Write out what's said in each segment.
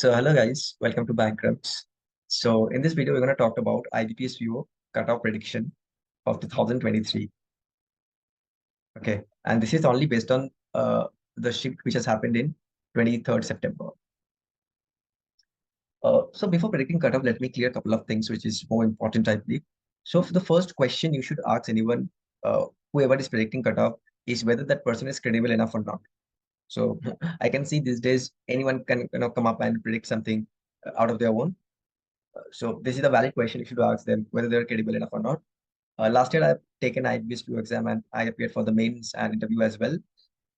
So hello guys, welcome to BANKrupts. So in this video, we're going to talk about IBPS VO cutoff prediction of 2023. Okay, and this is only based on the shift which has happened in 23rd September. So before predicting cutoff, let me clear a couple of things which is more important, I believe. So for the first question you should ask anyone, whoever is predicting cutoff, is whether that person is credible enough or not. So I can see these days anyone can come up and predict something out of their own. So this is a valid question. You should ask them whether they're credible enough or not. Last year, I've taken IBS PO exam and I appeared for the mains and interview as well.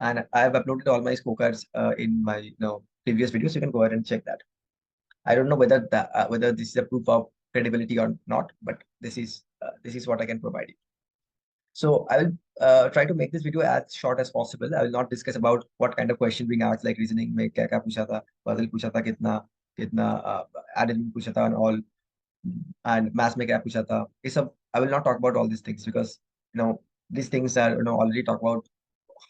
And I have uploaded all my scorecards in my previous videos. You can go ahead and check that. I don't know whether this is a proof of credibility or not, but this is what I can provide you. So I will try to make this video as short as possible. I will not discuss about what kind of question being asked, like reasoning में क्या क्या पूछा था, puzzle पूछा था कितना कितना added पूछा था and all, and mass में क्या पूछा था. ये सब I will not talk about all these things because these things are already talked about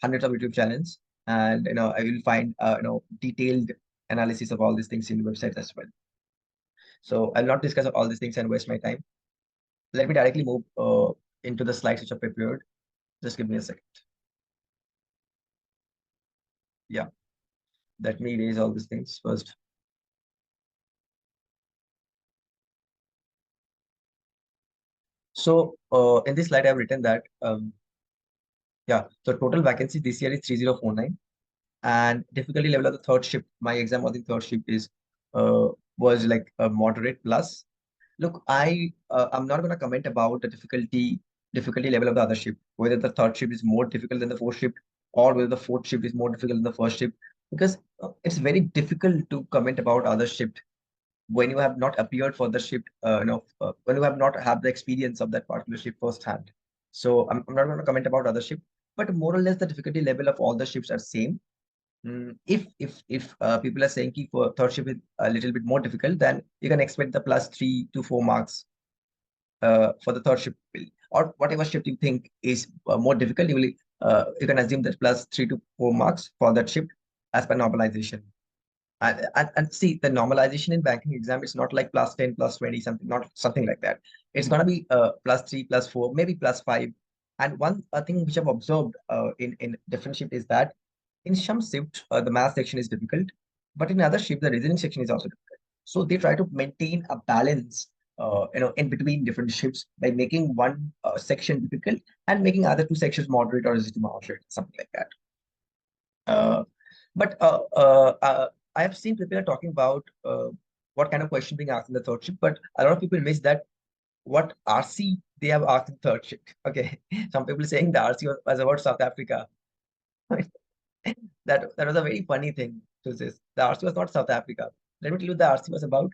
hundreds of YouTube channels, and I will find detailed analysis of all these things in websites as well. So I'll not discuss all these things and waste my time. Let me directly move into the slides which are prepared. Just give me a second. Yeah, let me erase all these things first. So in this slide, I've written that yeah, so total vacancy this year is 3049, and difficulty level of the third shift. My exam was in third shift was like a moderate plus. Look, I'm not gonna comment about the difficulty level of the other shift, whether the third shift is more difficult than the fourth shift, or whether the fourth shift is more difficult than the first shift, because it's very difficult to comment about other shift when you have not appeared for the shift, when you have not had the experience of that particular shift firsthand. So I'm not going to comment about other shift, but more or less the difficulty level of all the shifts are same. If people are saying ki for third shift is a little bit more difficult, then you can expect the plus 3 to 4 marks for the third shift, or whatever shift you think is more difficult. You can assume that plus 3 to 4 marks for that shift as per normalization. And see, the normalization in banking exam is not like plus 10, plus 20, something, not something like that. It's going to be plus 3, plus 4, maybe plus 5. And one thing which I've observed in different shift is that in some shift, the math section is difficult, but in other shift, the reasoning section is also difficult. So they try to maintain a balance, in between different shifts by making one section difficult and making other two sections moderate or easy to moderate, something like that. But I have seen people are talking about what kind of question being asked in the third shift, but a lot of people miss that what RC they have asked in third shift. Okay, some people saying the RC was about South Africa. That was a very funny thing to this. The RC was not South Africa. Let me tell you, the RC was about.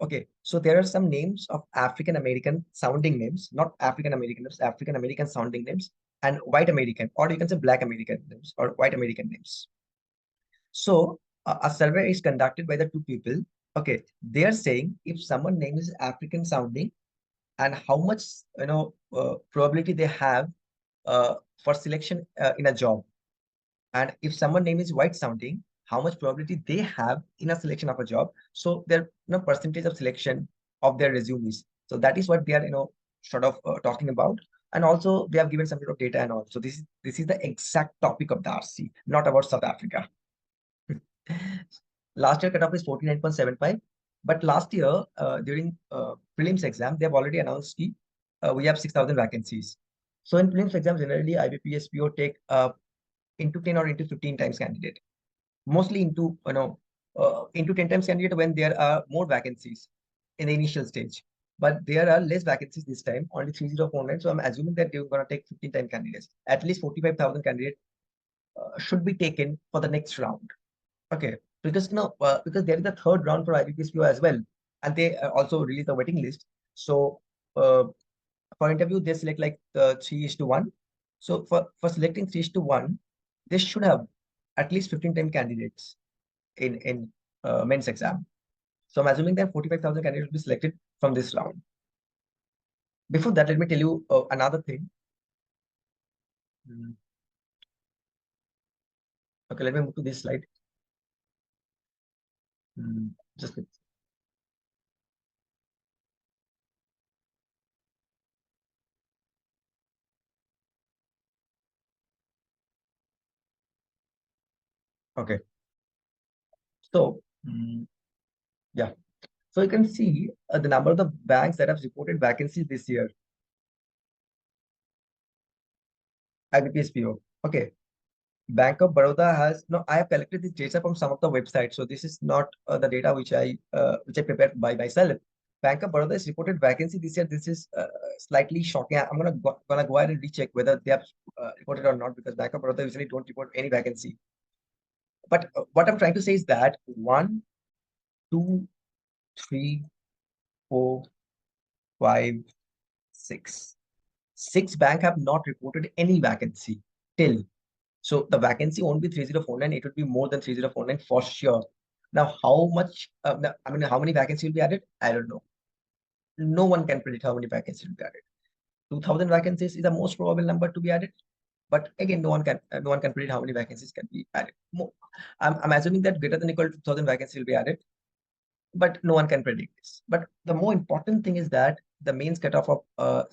Okay, so there are some names of African American sounding names, not African American names, African American sounding names, and white American, or you can say Black American names or white American names. So a survey is conducted by the two people. Okay, they are saying if someone name is African sounding, and how much probability they have for selection in a job, and if someone name is white sounding, how much probability they have in a selection of a job. So their percentage of selection of their resumes. So that is what they are sort of talking about. And also they have given some sort of data and all. So this is the exact topic of the RC, not about South Africa. Last year cutoff is 49.75, but last year during prelims exam they have already announced we have 6,000 vacancies. So in prelims exam generally IBPS PO take into 10 or into 15 times candidate, mostly into 10 times candidate when there are more vacancies in the initial stage, but there are less vacancies this time, only 3049. So I'm assuming that they're going to take 15 time candidates. At least 45,000 candidates should be taken for the next round. Okay, because because there is a third round for IBPS PO as well, and they also release the waiting list. So for interview, they select like 3:1. So for selecting 3:1, they should have at least 15 time candidates in men's exam. So I'm assuming that 45,000 candidates will be selected from this round. Before that, let me tell you another thing. Okay, let me move to this slide. Just okay. So yeah. So you can see the number of the banks that have reported vacancies this year. IBPS PO. Okay. Bank of Baroda has no. I have collected this data from some of the websites, so this is not the data which I prepared by myself. Bank of Baroda has reported vacancy this year. This is slightly shocking. I'm gonna go ahead and recheck whether they have reported or not, because Bank of Baroda usually don't report any vacancy. But what I'm trying to say is that 1, 2, 3, 4, 5, 6. Six bank have not reported any vacancy till. So the vacancy won't be 3049, it would be more than 3049 for sure. Now, how much, I mean, how many vacancies will be added? I don't know. No one can predict how many vacancies will be added. 2000 vacancies is the most probable number to be added. But again, no one can predict how many vacancies can be added. I'm assuming that greater than equal to 2000 vacancies will be added, but no one can predict this. But the more important thing is that the mains cutoff of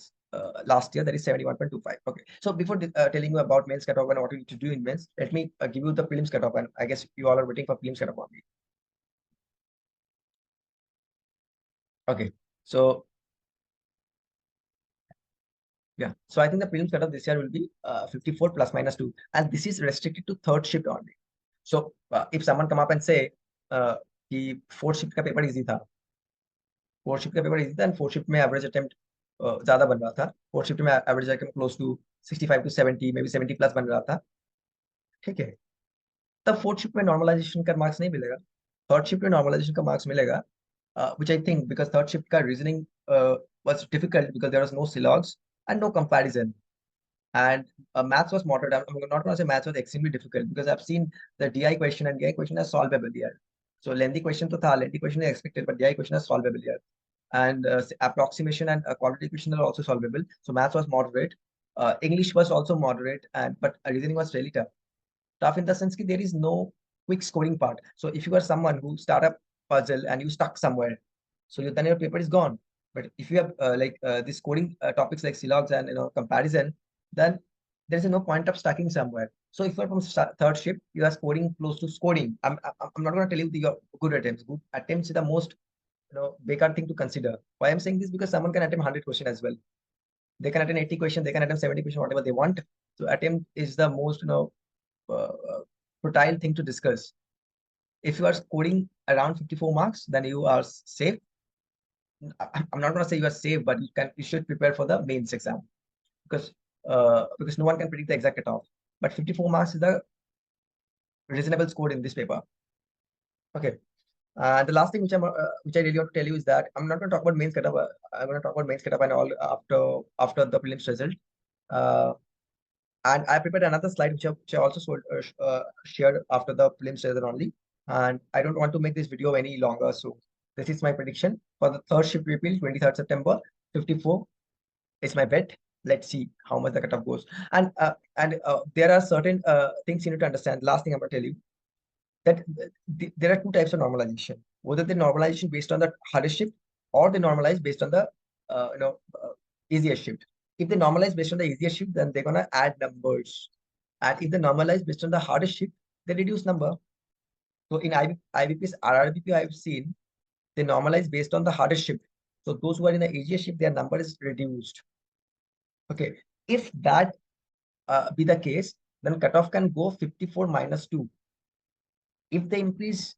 last year, that is 71.25. Okay. So before telling you about mains cutoff and what you need to do in mains, let me give you the prelims cutoff. And I guess you all are waiting for prelims cutoff only. Okay. So yeah. So I think the prelims cutoff this year will be 54 plus minus 2. And this is restricted to third shift only. So if someone come up and say कि fourth shift का paper easy था, fourth shift का paper easy था and fourth shift में average attempt ज्यादा बन रहा था, फोर्थ शिफ्ट में average attempt close to 65 to 70, maybe 70 plus बन रहा था, ठीक है, तब फोर्थ शिफ्ट में नॉर्मलाइजेशन का मार्क्स नहीं मिलेगा, थर्ड शिफ्ट में नॉर्मलाइजेशन का मार्क्स मिलेगा, which I think because third shift का reasoning was difficult because there was no silogs and no comparison. And maths was moderate. I'm not going to say maths was extremely difficult because I've seen the DI question and DI question is solvable here. So lengthy question to tha, lengthy question is expected, but DI question is solvable here. And approximation and quality question are also solvable. So maths was moderate. English was also moderate, and but reasoning was really tough. Tough in the sense that there is no quick scoring part. So if you are someone who start a puzzle and you stuck somewhere, so then your paper is gone. But if you have this coding topics like silogs and comparison, then there is no point of stucking somewhere. So if you are from third shift, you are scoring close to scoring. I'm not going to tell you the good attempts. Good attempts is the most bekar thing to consider. Why I'm saying this, because someone can attempt 100 question as well. They can attempt 80 question, they can attempt 70 question, whatever they want. So attempt is the most fertile thing to discuss. If you are scoring around 54 marks, then you are safe. I'm not going to say you are safe, but you should prepare for the mains exam, because no one can predict the exact cutoff. But 54 marks is the reasonable score in this paper. Okay. The last thing which I really want to tell you is that I'm not going to talk about mains cutoff. I'm going to talk about mains cutoff and all after the prelims result. Uh, and I prepared another slide which I also shared after the prelims result only. And I don't want to make this video any longer, so this is my prediction for the third shift repeal, 23rd September, 54 is my bet. Let's see how much the cutoff goes. And there are certain things you need to understand. Last thing I'm going to tell you, that there are two types of normalization. Whether they normalization based on the hardest shift or they normalize based on the easiest shift. If they normalize based on the easiest shift, then they're gonna add numbers. And if they normalize based on the hardest shift, they reduce number. So in IBP's RRBP, I've seen they normalize based on the hardest shift. So those who are in the easiest shift, their number is reduced. Okay. If that be the case, then cutoff can go 54 minus 2. If they increase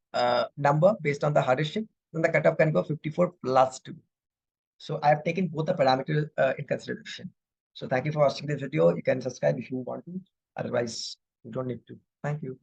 number based on the hardest shift, then the cutoff can go 54 plus 2. So I have taken both the parameters in consideration. So thank you for watching this video. You can subscribe if you want to. Otherwise, you don't need to. Thank you.